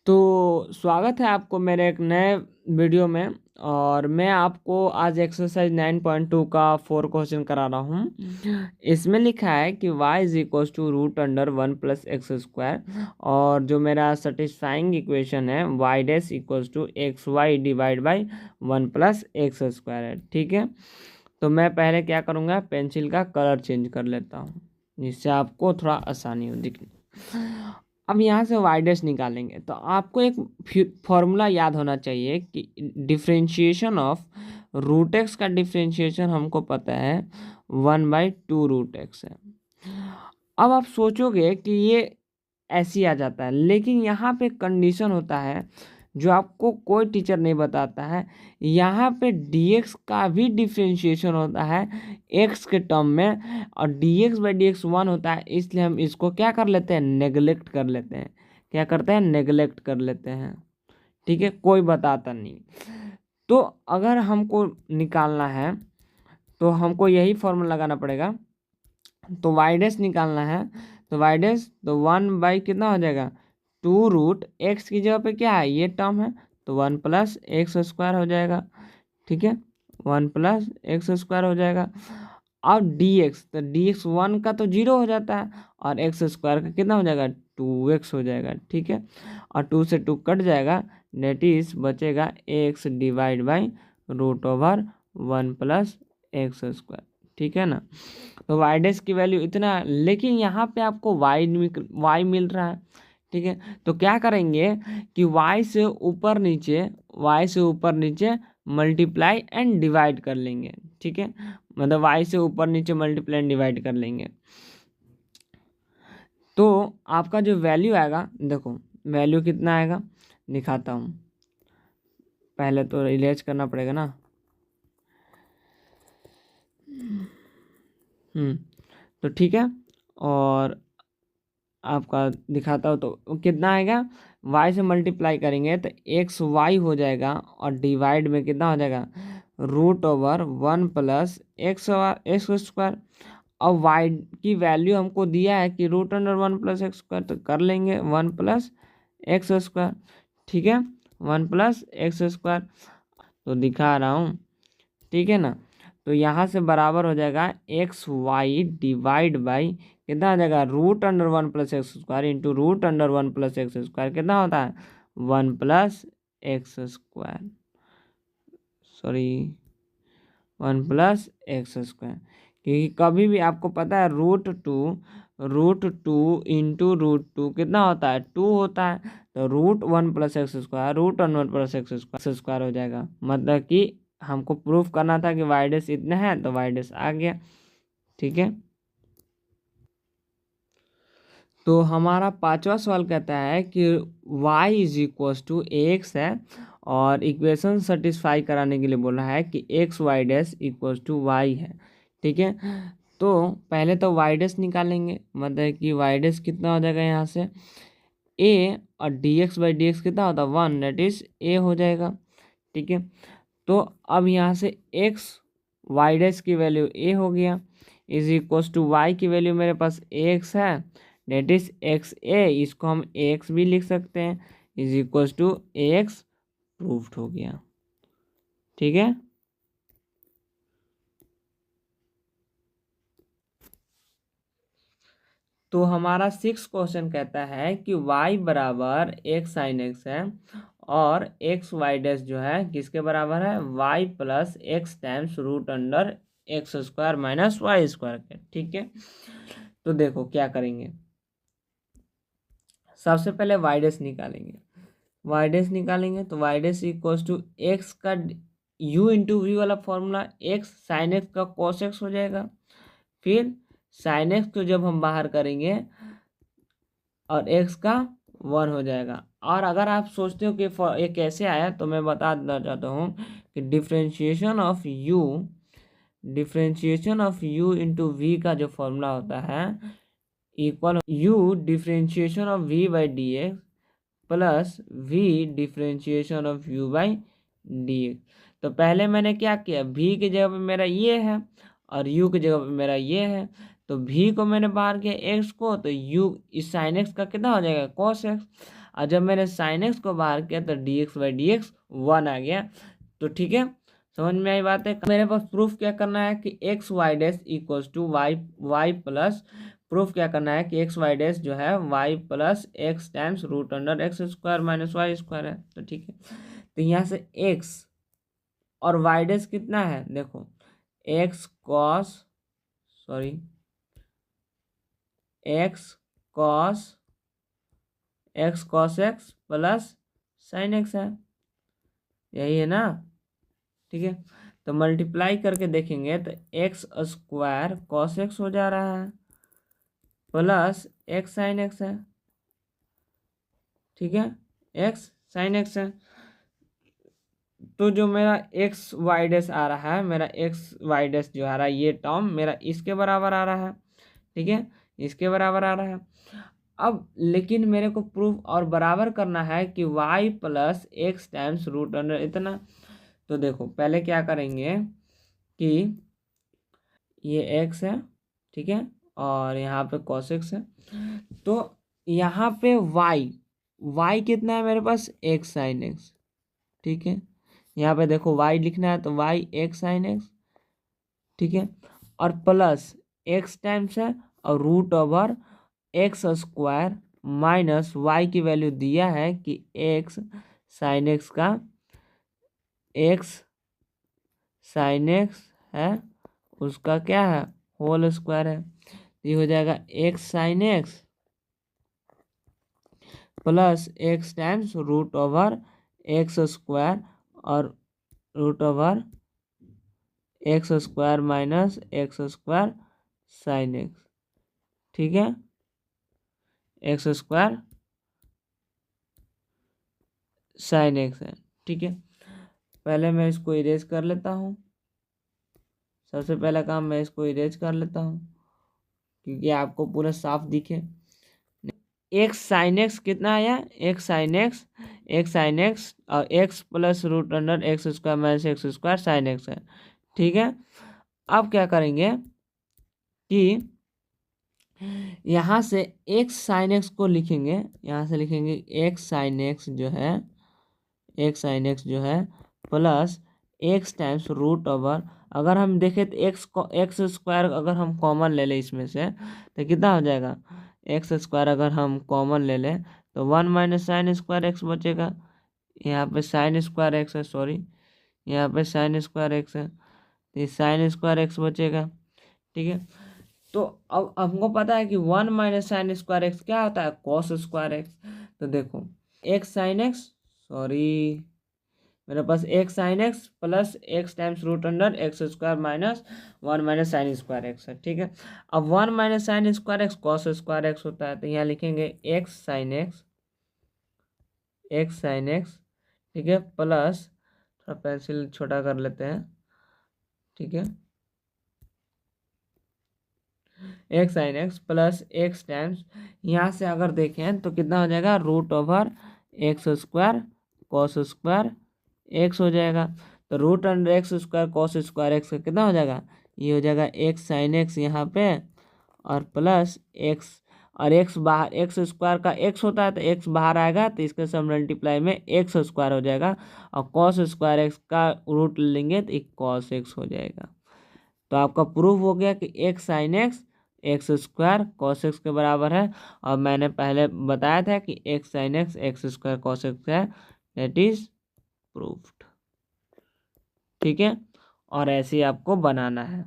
तो स्वागत है आपको मेरे एक नए वीडियो में। और मैं आपको आज एक्सरसाइज 9.2 का 4 क्वेश्चन करा रहा हूँ। इसमें लिखा है कि y is equal to root under 1 plus x square, और जो मेरा सेटिस्फाइंग इक्वेशन है y dash equal to x y divide by 1 plus x square है। ठीक है, तो मैं पहले क्या करूँगा, पेंसिल का कलर चेंज कर लेता हूँ जिससे आपको थोड़ा आसानी हो दिखने। अब यहाँ से वाई डैश निकालेंगे तो आपको एक फॉर्मूला याद होना चाहिए कि डिफ्रेंशिएशन ऑफ रूट एक्स का डिफ्रेंशिएशन हमको पता है 1/2 रूट एक्स है। अब आप सोचोगे कि ये ऐसे ही आ जाता है, लेकिन यहाँ पे कंडीशन होता है जो आपको कोई टीचर नहीं बताता है। यहाँ पे dx का भी डिफ्रेंशिएशन होता है x के टर्म में, और dx बाई डी एक्स 1 होता है, इसलिए हम इसको क्या कर लेते हैं, नेगलेक्ट कर लेते हैं। क्या करते हैं, नेगलेक्ट कर लेते हैं। ठीक है, कोई बताता नहीं। तो अगर हमको निकालना है तो हमको यही फॉर्मूला लगाना पड़ेगा। तो वाई डैश निकालना है तो वाई डैश तो 1 बाई कितना हो जाएगा, 2 रूट एक्स की जगह पे क्या है, ये टर्म है, तो 1 प्लस एक्स स्क्वायर हो जाएगा। ठीक है, 1 प्लस एक्स स्क्वायर हो जाएगा। और डी एक्स, तो डी एक्स 1 का तो 0 हो जाता है, और एक्स स्क्वायर का कितना हो जाएगा, 2x हो जाएगा। ठीक है, और 2 से 2 कट जाएगा, नेट इज बचेगा x divide by root over 1 plus x square. ठीक है ना, तो वाई डैश की वैल्यू इतना है, लेकिन यहाँ पे आपको वाई मिल रहा है। ठीक है, तो क्या करेंगे कि वाई से ऊपर नीचे मल्टीप्लाई एंड डिवाइड कर लेंगे। ठीक है, मतलब वाई से ऊपर नीचे मल्टीप्लाई एंड डिवाइड कर लेंगे, तो आपका जो वैल्यू आएगा, देखो वैल्यू कितना आएगा, दिखाता हूँ। पहले तो इरेज करना पड़ेगा ना। तो ठीक है, और आपका दिखाता हूँ तो कितना आएगा, y से मल्टीप्लाई करेंगे तो एक्स वाई हो जाएगा, और डिवाइड में कितना हो जाएगा, root over 1 plus x x square. अब y की वैल्यू हमको दिया है कि root under 1 plus x square, तो कर लेंगे 1 प्लस एक्स स्क्वायर। ठीक है, 1 प्लस एक्स स्क्वायर तो दिखा रहा हूँ। ठीक है ना, तो यहाँ से बराबर हो जाएगा एक्स वाई डिवाइड बाई कितना हो जाएगा, root under 1 plus x square into root under 1 plus x square कितना होता है, 1 plus x square, sorry 1 plus x square. क्योंकि कभी भी आपको पता है root two into root two कितना होता है, 2 होता है, तो root 1 plus x square root 1 plus x square हो जाएगा। मतलब कि हमको प्रूफ करना था कि वाई डैश इतना है, तो वाई डैश आ गया। ठीक है, तो हमारा पांचवा सवाल कहता है कि y is equal to x है, और इक्वेशन सेटिस्फाई कराने के लिए बोला है कि x y dash equal to y है। ठीक है, तो पहले तो वाई डैश निकालेंगे, मतलब कि वाई डैश कितना हो जाएगा, यहाँ से a, और D x by d x कितना होता है 1, दैट इज a हो जाएगा। ठीक है, तो अब यहाँ से x वाई डैश की वैल्यू a हो गया, इज इक्वल टू वाई की वैल्यू मेरे पास x है, डेट इज एक्स ए, इसको हम एक्स भी लिख सकते हैं, is equal to x, proofed हो गया। ठीक है, तो हमारा 6 क्वेश्चन कहता है कि y बराबर एक्स साइन एक्स है, और एक्स वाई डैश जो है किसके बराबर है, y plus x times root under x square minus y square के। ठीक है, तो देखो क्या करेंगे, सबसे पहले वाई डैश निकालेंगे। वाई डैश निकालेंगे तो y dash equals to x का u इंटू वी वाला फॉर्मूला, एक्स साइन एक्स का कॉस एक्स हो जाएगा। फिर साइन एक्स को जब हम बाहर करेंगे और एक्स का 1 हो जाएगा। और अगर आप सोचते हो कि ये कैसे आया, तो मैं बता देना चाहता हूँ कि differentiation of u into v का जो फॉर्मूला होता है, equal u differentiation of v by d x plus v differentiation of u by d x. तो पहले मैंने क्या किया, v की जगह पे मेरा ये है और u की जगह पे मेरा ये है, तो v को मैंने बाहर किया x को, तो u इस साइन x का कितना हो जाएगा, cos x। और जब मैंने साइन एक्स को बाहर किया तो D x by d x 1 आ गया। तो ठीक है, समझ में आई बात है। मेरे पास प्रूफ क्या करना है कि x y dash equals to y plus, proof क्या करना है कि एक्स वाई डैश जो है y plus x times root under x square minus y square है। तो ठीक है, तो यहाँ से एक्स और वाई डैश कितना है, देखो x cos x cos x plus sign x है, यही है ना। ठीक है, तो मल्टीप्लाई करके देखेंगे तो एक्स स्क्वायर कॉस एक्स हो जा रहा है प्लस एक्स साइन एक्स है। ठीक है, एक्स साइन एक्स है। तो जो मेरा एक्स वाई डैश आ रहा है, मेरा एक्स वाई डैश जो आ रहा है ये टर्म मेरा इसके बराबर आ रहा है। ठीक है, इसके बराबर आ रहा है। अब लेकिन मेरे को प्रूफ और बराबर करना है कि y plus x times root under इतना। तो देखो पहले क्या करेंगे कि ये x है, ठीक है, और यहाँ पे cos x है। तो यहाँ पे y कितना है मेरे पास, x साइन x। ठीक है, यहाँ पे देखो y लिखना है तो y x साइन x। ठीक है, और प्लस x टाइम्स है और root over x square minus y की वैल्यू दिया है कि एक्स साइन एक्स का एक्स साइन एक्स है उसका क्या है होल स्क्वायर है। ये हो जाएगा x sine x plus x times root over x square और root over x square minus x square sine x. ठीक है, एक्स स्क्वायर साइन एक्स है। ठीक है, पहले मैं इसको इरेज कर लेता हूँ। सबसे पहला काम मैं इसको इरेज कर लेता हूँ क्योंकि आपको पूरा साफ दिखे। एक्स साइन एक्स कितना आया, एक्स साइन एक्स और x plus root under x square minus x square sine x है। ठीक है, अब क्या करेंगे कि यहाँ से एक्स साइन एक्स को लिखेंगे, यहाँ से लिखेंगे एक्स साइन एक्स जो है plus x times root over, अगर हम देखें तो एक्स स्क्वायर अगर हम कॉमन ले लें इसमें से तो कितना हो जाएगा, एक्स स्क्वायर अगर हम कॉमन ले लें तो 1 माइनस साइन स्क्वायर एक्स बचेगा। यहाँ पे साइन स्क्वायर एक्स है, यहाँ पे साइन स्क्वायर एक्स है तो ये साइन स्क्वायर एक्स बचेगा। ठीक है, तो अब हमको पता है कि 1 माइनस साइन स्क्वायर एक्स क्या होता है, कॉस स्क्वायर एक्स। तो देखो एक्स साइन एक्स मेरे पास x sine x plus x times root under x square minus 1 minus sine square x है। ठीक है, अब 1 minus sine square x cos square x होता है तो यहाँ लिखेंगे एक्स साइन एक्स। ठीक है, प्लस थोड़ा पेंसिल छोटा कर लेते हैं। ठीक है, x sine x plus x times, यहाँ से अगर देखें तो कितना हो जाएगा, root over x square cos square x हो जाएगा। तो root under x square cos square x का कितना हो जाएगा, ये हो जाएगा एक्स साइन एक्स यहाँ पे और प्लस एक्स, और एक्स बाहर, एक्स स्क्वायर का एक्स होता है तो एक्स बाहर आएगा तो इसके साथ मल्टीप्लाई में एक्स स्क्वायर हो जाएगा और कॉस स्क्वायर एक्स का रूट लेंगे तो एक कॉस एक्स हो जाएगा। तो आपका प्रूफ हो गया कि x sine x square cos x के बराबर है। और मैंने पहले बताया था कि x sine x square cos x है, दैट इज प्रूफ्ड। ठीक है, और ऐसे ही आपको बनाना है।